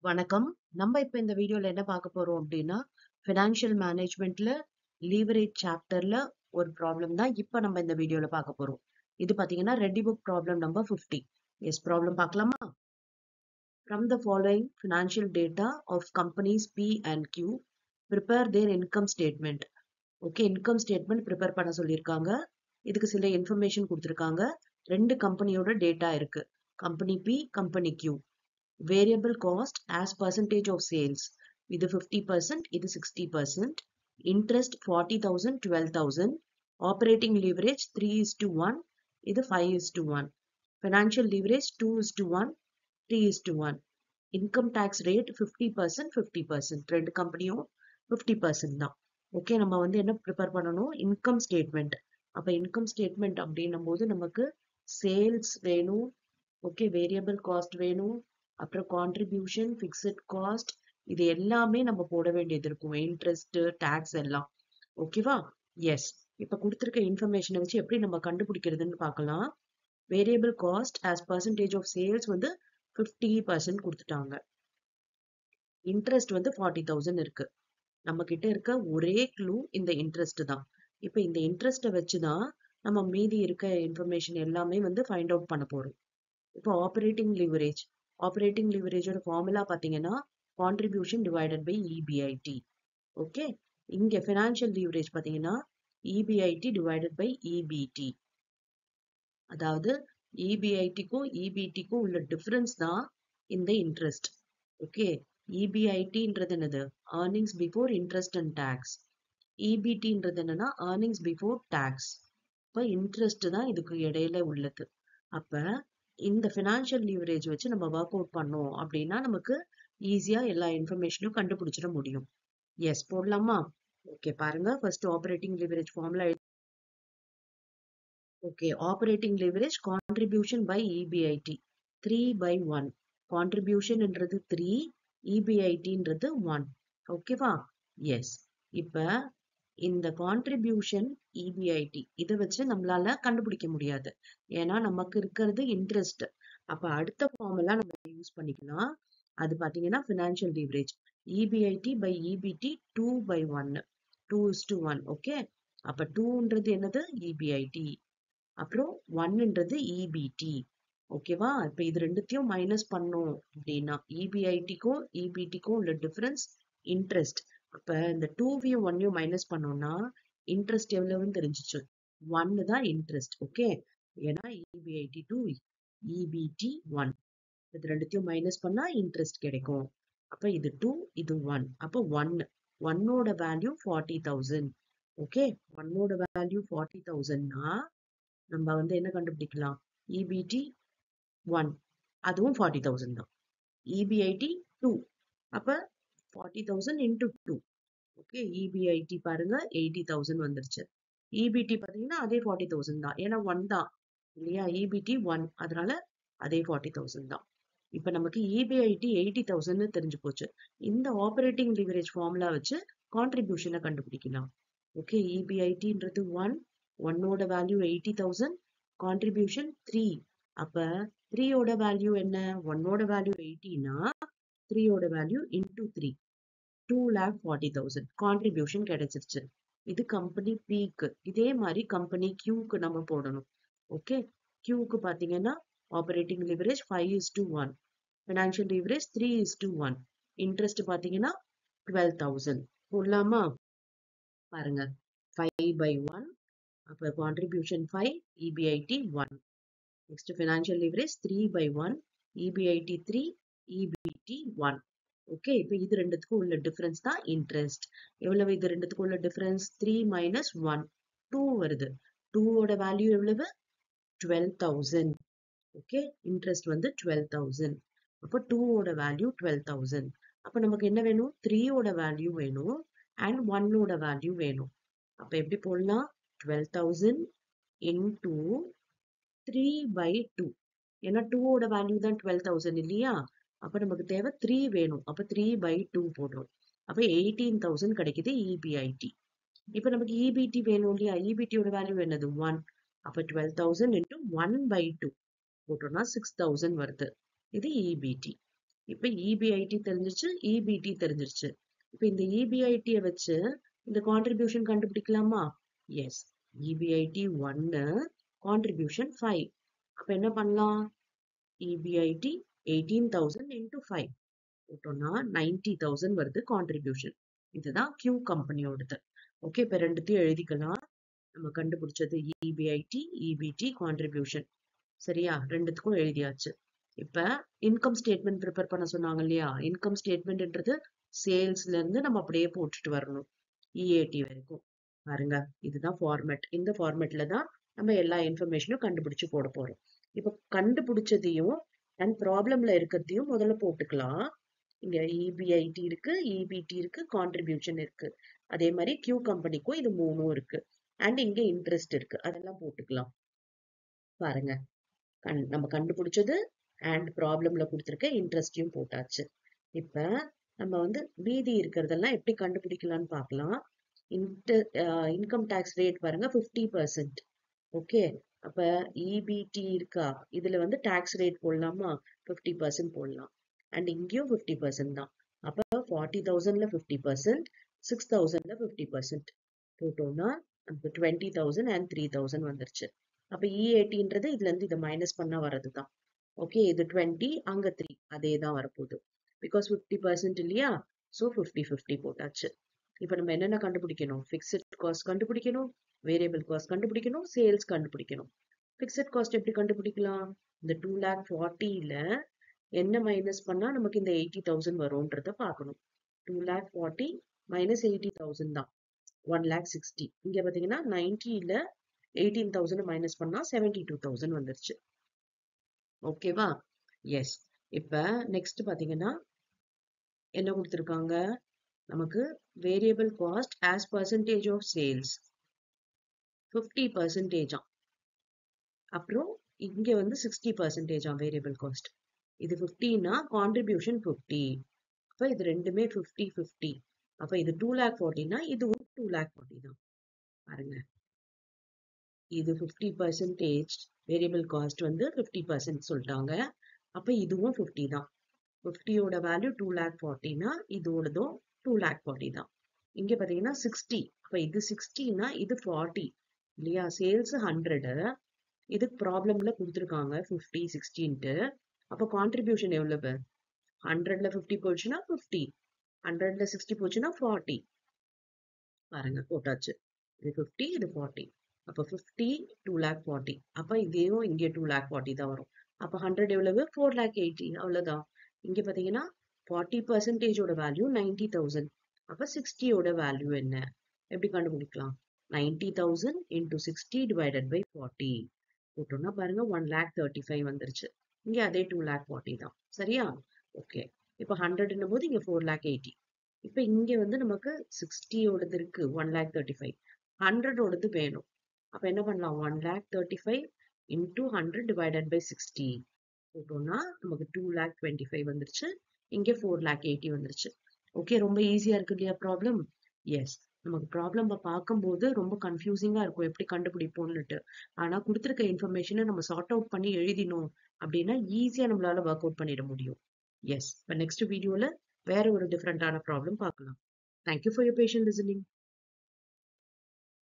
வணக்கம். நம்ம இப்ப இந்த வீடியோல என்ன பார்க்க போறோம் அப்படின்னா, ஃபினான்ஷியல் மேனேஜ்மென்ட்ல லீவரேஜ் சாப்டர்ல ஒரு ப்ராப்ளம் தான் இப்ப நம்ம இந்த வீடியோல பார்க்க போறோம். இது பாத்தீங்கன்னா Reddy book problem number 50. Yes problem பார்க்கலாமா? From the following financial data of companies P and Q, prepare their income statement. Okay, income statement prepare பண்ண சொல்லியிருக்காங்க. இதுக்கு சில இன்ஃபர்மேஷன் கொடுத்துருக்காங்க. ரெண்டு கம்பெனியோட டேட்டா இருக்கு. Company P, company Q. Variable cost as percentage of sales. இது 50%, இது 60%. Interest 40,000, 12,000. Operating leverage 3:1. இது 5:1. Financial leverage 2:1, 3:1. Income tax rate 50%, 50%. ரெண்டு கம்பெனியும் 50% தான். ஓகே, நம்ம என்ன ப்ரிப்பேர் பண்ணணும்? Income statement. அப்ப இன்கம் ஸ்டேட்மெண்ட் அப்படின்னும் போது நமக்கு சேல்ஸ் வேணும். ஓகே, வேரியபிள் காஸ்ட் வேணும். அப்புறம் கான்ட்ரிபியூஷன், ஃபிக்ஸட் காஸ்ட், இது எல்லாமே நம்ம போட வேண்டியது இருக்கும். இன்ட்ரெஸ்ட், டாக்ஸ் எல்லாம். ஓகேவா? எஸ். இப்ப கொடுத்துருக்க இன்ஃபர்மேஷனை வச்சு எப்படி நம்ம கண்டுபிடிக்கிறதுன்னு பார்க்கலாம். Variable cost as percentage of sales 50% கொடுத்துட்டாங்க. இன்ட்ரெஸ்ட் 40,000 இருக்கு. நம்ம கிட்ட இருக்க ஒரே க்ளூ இந்த இன்ட்ரெஸ்ட் தான். இப்ப இந்த இன்ட்ரெஸ்ட்டை வச்சுதான் நம்ம மீதி இருக்க இன்ஃபர்மேஷன் எல்லாமே ஃபைண்ட் அவுட் பண்ண போறோம். இப்போ ஆப்ரேட்டிங் லிவரேஜோட ஃபார்முலா பாத்தீங்கன்னா contribution divided by EBIT. Okay, இங்க ஃபினான்ஷியல் லீவரேஜ் பாத்தீங்கன்னா இபிஐடி டிவைடட் பை இபிடி. அதாவது இபிஐடிக்கும் இபிடிக்கும் உள்ள டிஃபரன்ஸ் தான் இந்த இன்ட்ரெஸ்ட். ஓகே, இபிஐடின்றது என்னது? Earnings before interest and tax. இபிடின்றது என்னன்னா ஏர்னிங்ஸ் பிஃபோர் டாக்ஸ். இப்போ இன்ட்ரெஸ்ட் தான் இதுக்கு இடையில உள்ளது. அப்ப இந்த ஃபினான்ஷியல் லீவரேஜ் வச்சு நம்ம ஒர்க் அவுட் பண்ணோம் அப்படின்னா நமக்கு ஈஸியா எல்லா இன்ஃபர்மேஷனையும் கண்டுபிடிச்சிட முடியும். எஸ் போடலாமா? ஓகே, பாருங்க. First operating leverage formula. Okay, operating leverage contribution by EBIT 3/1. கான்ட்ரிபியூஷன்ன்றது 3, இபிஐடின்றது 1. ஓகேவா? எஸ். இப்ப இந்த கான்ட்ரிபியூஷன் இபிஐடி இதை வச்சு நம்மளால கண்டுபிடிக்க முடியாது. ஏன்னா நமக்கு இருக்கிறது இன்ட்ரெஸ்ட். அப்ப அடுத்த ஃபார்முலா நம்ம யூஸ் பண்ணிக்கலாம். அது பாத்தீங்கன்னா financial leverage EBIT by EBT 2/1, 2:1. Okay, அப்ப 2ன்றது என்னது? இபிஐடி. அப்புறம் 1ன்றது இபிடி. ஓகேவா? இப்ப இது ரெண்டுத்தையும் மைனஸ் பண்ணோம் அப்படின்னா இபிஐடிக்கும் இபிடிக்கும் உள்ள டிஃபரன்ஸ் இன்ட்ரெஸ்ட். அப்ப இந்த 2வையும் 1வையும் மைனஸ் பண்ணோம்னா இன்ட்ரெஸ்ட் எவ்வளவுன்னு தெரிஞ்சிச்சு. 1 தான் இன்ட்ரெஸ்ட். ஓகே, ஏன்னா இபிஐடி 2, இபிடி 1. இது ரெண்டுத்தையும் மைனஸ் பண்ணா இன்ட்ரெஸ்ட் கிடைக்கும். அப்ப இது 2, இது 1. அப்ப 1ஓட வேல்யூ 40,000. ஓகே, 1ஓட வேல்யூ 40,000னா நம்ம என்ன கண்டுபிடிக்கலாம்? இபிடி 1, அதுவும் 40,000 தான். இபிஐடி 2, அப்ப 40,000 into 2. ஓகே, இபிஐடி பாருங்க 80,000 வந்துருச்சு. இபிடி பாத்தீங்கன்னா அதே 40,000 தான். ஏன்னா 1 தான் இல்லையா? இபிடி 1, அதனால அதே 40,000 தான். இப்ப நமக்கு இபிஐடி 80,000 தெரிஞ்சு போச்சு. இந்த ஆபரேட்டிங் லிவரேஜ் ஃபார்முலா வச்சு கான்ட்ரிபியூஷனை கண்டுபிடிக்கலாம். ஓகே, இபிஐடின்றது 1, 1ஓட வேல்யூ 80,000, கான்ட்ரிபியூஷன் 3. அப்ப 3ஓட வேல்யூ என்ன? 1ஓட வேல்யூ 80னா 3ஓட வேல்யூ into 3, 2,40,000 கான்ட்ரிபியூஷன் கிடைச்சிருச்சு. இது கம்பெனி பிக்கு. இதே மாதிரி கம்பெனி கியூக்கு நம்ம போடணும். ஓகே, கியூக்கு பாத்தீங்கன்னா operating leverage 5:1, financial leverage 3:1, interest பாத்தீங்கன்னா 12,000. போடலாமா? பாருங்க, 5/1. அப்ப contribution 5, EPIT 1. Next financial leverage 3/1, EPIT 3, EBD 1. Okay, இப்போ இது ரெண்டுத்துக்கும் உள்ள டிஃபரன்ஸ் தான் இன்ட்ரெஸ்ட். எவ்வளவு இது ரெண்டுத்துக்கும் உள்ள டிஃபரன்ஸ்? 3 - 1, 2 வருது. 2ஓட வேல்யூ எவ்வளவு? 12,000. Okay, interest 12,000. அப்போ 2ஓட வேல்யூ 12,000. அப்ப நமக்கு என்ன வேணும்? 3ஓட வேல்யூ வேணும் அண்ட் 1ஓட வேல்யூ வேணும். அப்ப எப்படி போடலாம்? 12,000 into 3/2. ஏன்னா 2ஓட வேல்யூ தான் 12,000 இல்லையா? அப்ப நமக்கு தேவை 3 வேணும். அப்ப 3/2 போடுறோம். அப்ப 18,000 கிடைக்குது இபிஐடி. இப்ப நமக்கு இபிடி வேணும் இல்லையா? இபிடியோட வேல்யூ என்னது? 1. அப்ப 12,000 into 1/2 போட்டோம்னா 6,000 வருது. இது இபிடி. இப்ப EBIT தெரிஞ்சிருச்சு, EBT தெரிஞ்சிருச்சு. இப்ப இந்த EBIT வச்சு இந்த கான்ட்ரிபியூஷன் கண்டுபிடிக்கலாமா? எஸ். EBIT 1, contribution 5. அப்ப என்ன பண்ணலாம்? EBIT 18,000 into 5 போட்டோம்னா 90,000 வருது கான்ட்ரிபியூஷன். இதுதான் Q கம்பெனியோடது. ஓகே, இப்ப ரெண்டுத்தையும் எழுதிக்கலாம். நம்ம கண்டுபிடிச்சது EBIT, EBT கான்ட்ரிபியூஷன். சரியா? ரெண்டுத்துக்கும் எழுதியாச்சு. இப்ப இன்கம் ஸ்டேட்மெண்ட் ப்ரிப்பேர் பண்ண சொன்னாங்க இல்லையா? இன்கம் ஸ்டேட்மெண்ட்ன்றது சேல்ஸ்ல இருந்து நம்ம அப்படியே போட்டுட்டு வரணும் EAT வரைக்கும். பாருங்க, இதுதான் ஃபார்மேட். இந்த ஃபார்மேட்ல தான் நம்ம எல்லா இன்ஃபர்மேஷனும் கண்டுபிடிச்சு போட போறோம். இப்ப கண்டுபிடிச்சதையும் அண்ட் ப்ராப்ளம்ல இருக்கிறதையும் முதல்ல போட்டுக்கலாம். இங்க EBIT இருக்கு, EBT இருக்கு, கான்ட்ரிபியூஷன் இருக்கு. அதே மாதிரி Q கம்பெனிக்கும் இது 3 இருக்கு. அண்ட் இங்க இன்ட்ரெஸ்ட் இருக்கு. அதெல்லாம் போட்டுக்கலாம். பாருங்க, நம்ம கண்டுபிடிச்சது அண்ட் ப்ராப்ளம்ல கொடுத்துருக்க இன்ட்ரெஸ்டையும் போட்டாச்சு. இப்ப நம்ம வந்து மீதி இருக்கிறதெல்லாம் எப்படி கண்டுபிடிக்கலாம்னு பார்க்கலாம். இன்கம் டேக்ஸ் ரேட் பாருங்க 50%. ஓகே, அப்ப EBT இருக்கா, இதுல வந்து டாக்ஸ் ரேட் போடலாமா? 50% போடலாம். அண்ட் இங்கேயும் 50% தான். அப்ப 40,000ல 50%, 6,000ல 50% போட்டோம்னா நமக்கு 20,000 and 3,000 வந்துருச்சு. அப்ப EATன்றது இதுல இருந்து இதை மைனஸ் பண்ணா வர்றதுதான். ஓகே, இது 20, அங்க 3, அதே தான் வரப்போகுது. பிகாஸ் 50% இல்லையா? ஸோ 50-50 போட்டாச்சு. இப்ப நம்ம என்னென்ன கண்டுபிடிக்கணும்? ஃபிக்ஸட் காஸ்ட் கண்டுபிடிக்கணும், வேரியபிள் காஸ்ட் கண்டுபிடிக்கணும், சேல்ஸ் கண்டுபிடிக்கணும். ஃபிக்ஸட் காஸ்ட் எப்படி கண்டுபிடிக்கலாம்? இந்த 2,40,000ல என்ன மைனஸ் பண்ணா நமக்கு இந்த 80,000 வரும்ன்றத பார்க்கணும். 2,40,000 மைனஸ் 80,000 தான் 1,60,000. இங்க பாத்தீங்கன்னா 90ல 18,000 மைனஸ் பண்ணா 72,000 வந்துருச்சு. ஓகேவா? எஸ். இப்ப நெக்ஸ்ட் பாத்தீங்கன்னா என்ன கொடுத்திருக்காங்க நமக்கு? Variable cost as percentage of sales 50%. அப்புறம் இங்க வந்து 60% வேரியபிள் காஸ்ட். இது 50னா கான்ட்ரிபியூஷன் 50. அப்ப இது ரெண்டுமே 50-50. அப்ப இது 2,40,000னா இதுவும் 2,40,000 தான். பாருங்க, இது 50% வேரியபிள் காஸ்ட் வந்து 50% சொல்லிட்டாங்க. அப்ப இதுவும் 50 தான். 50யோட வேல்யூ 2,40,000னா இதோடதும் 2,40,000 தான். இங்க பாத்தீங்கன்னா 60. அப்ப இது 60னா இது 40 இல்லையா? சேல்ஸ் 100. இதுக்கு ப்ராப்ளம்ல கொடுத்துருக்காங்க 50, 60ன்ட்டு. அப்ப கான்ட்ரிபியூஷன் எவ்வளவு? 100ல 50 போச்சுன்னா 50, 100ல 60 போச்சுன்னா 40. பாருங்க, போட்டாச்சு. இது 50, இது 40. அப்ப 50, 2,40,000. அப்ப இதையும் இங்கே 2,40,000 தான் வரும். அப்ப 100 எவ்வளவு? 4,80,000. அவ்வளவுதான். இங்க பாத்தீங்கன்னா 40%ஓட வேல்யூ 90,000. அப்ப 60யோட வேல்யூ என்ன? எப்படி கண்டுபிடிக்கலாம்? 90,000 into 60 divided by 40 போட்டோம்னா பாருங்க 1,35,000 வந்துருச்சு. இங்க அதே 2,40,000 தான். சரியா? ஓகே. இப்ப 100 போது இங்க 4,80,000. இப்ப இங்க வந்து நமக்கு 60யோடது இருக்கு 1,35,000. 100ஓடது வேணும். அப்ப என்ன பண்ணலாம்? 1,35,000 into 100 divided by 60 போட்டோம்னா நமக்கு 2,25,000 வந்துருச்சு. இங்க 4,80,000 வந்துருச்சு. ஓகே, ரொம்ப ஈஸியா இருக்கு இல்லையா ப்ராப்ளம்? எஸ். நமக்கு ப்ராப்ளம் பார்க்கும்போது ரொம்ப கன்ஃபியூசிங்கா இருக்கும் எப்படி கண்டுபிடிப்போம்னுட்டு. ஆனா கொடுத்துருக்க இன்ஃபர்மேஷனை நம்ம சார்ட் அவுட் பண்ணி எழுதினோம் அப்படின்னா ஈஸியா நம்மளால ஒர்க் அவுட் பண்ணிட முடியும். எஸ். இப்ப நெக்ஸ்ட் வீடியோல வேற ஒரு டிஃப்ரெண்டான ப்ராப்ளம் பார்க்கலாம். Thank you for your patient listening.